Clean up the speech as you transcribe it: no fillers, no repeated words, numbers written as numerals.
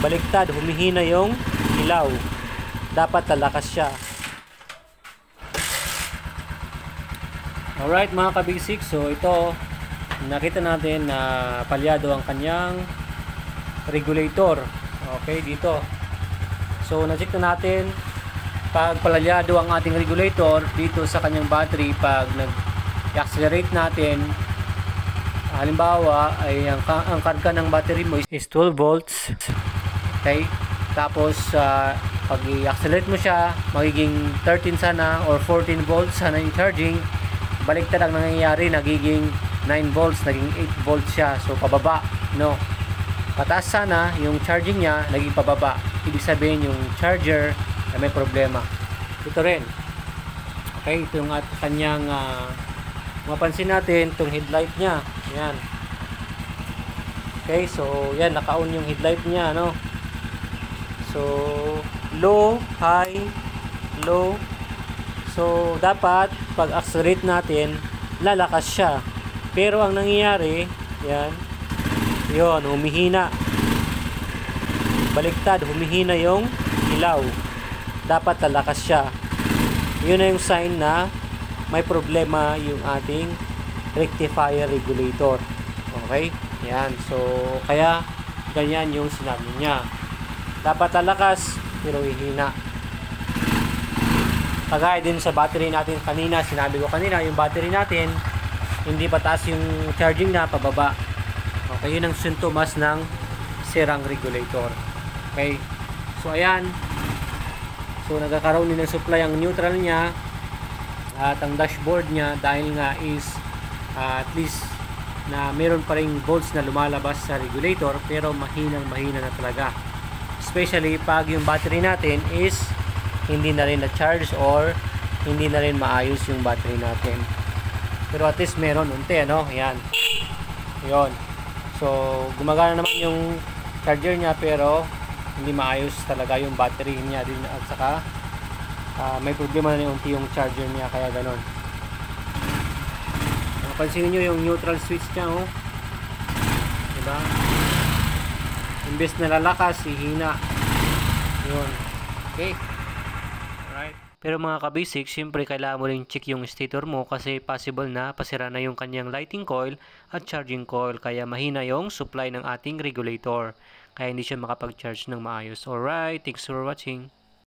baliktad, humihina yung ilaw. Dapat lalakas siya. Alright mga kabisik, so ito nakita natin na palyado ang kanyang regulator. Okay, dito. So na-check na natin pag palyado ang ating regulator dito sa kanyang battery. Pag nag-accelerate natin, halimbawa ay ang karga ng battery mo is 12 volts. Okay, tapos pag i-accelerate mo siya, magiging 13 sana or 14 volts sana yung charging. Baliktad ang nangyayari, nagiging 9 volts, naging 8 volts siya. So pababa, no? Pataas sana yung charging niya, naging pababa. Ibig sabihin yung charger ay may problema. Ito rin. Okay, ito yung kanyang mapansin natin, itong headlight niya. Yan. Okay, so yan, naka-on yung headlight niya, no? So low, high, low. So dapat pag accelerate natin, lalakas siya. Pero ang nangyayari, yan, yun, humihina. Baliktad, humihina yung ilaw. Dapat lalakas siya. Yun na yung sign na may problema yung ating rectifier regulator. Okay? Yan. So, kaya ganyan yung sinabi niya. Dapat lalakas, pero hihina. Kagaya din sa battery natin kanina, sinabi ko kanina, yung battery natin, hindi pataas yung charging na, pababa. Okay, yun ang sintomas ng sirang regulator. Okay, so ayan. So nagkakaroon din ng supply ang neutral niya at ang dashboard niya dahil nga is at least na meron pa ring volts na lumalabas sa regulator, pero mahina na talaga. Especially pag yung battery natin is hindi na rin na-charge or hindi na rin maayos yung battery natin. Pero at least meron unti, ano? Ayan. Yun. So, gumagana naman yung charger niya pero hindi maayos talaga yung battery niya din. At saka, may problema na unti yung charger niya, kaya ganon. Napansin nyo yung neutral switch niya, oh. Diba? Imbes na lalakas, hihina. Yun. Okay. Pero mga kabasic, syempre kailangan mo rin check yung stator mo kasi possible na pasira na yung kanyang lighting coil at charging coil, kaya mahina yung supply ng ating regulator. Kaya hindi siya makapag-charge ng maayos. Alright, thanks for watching.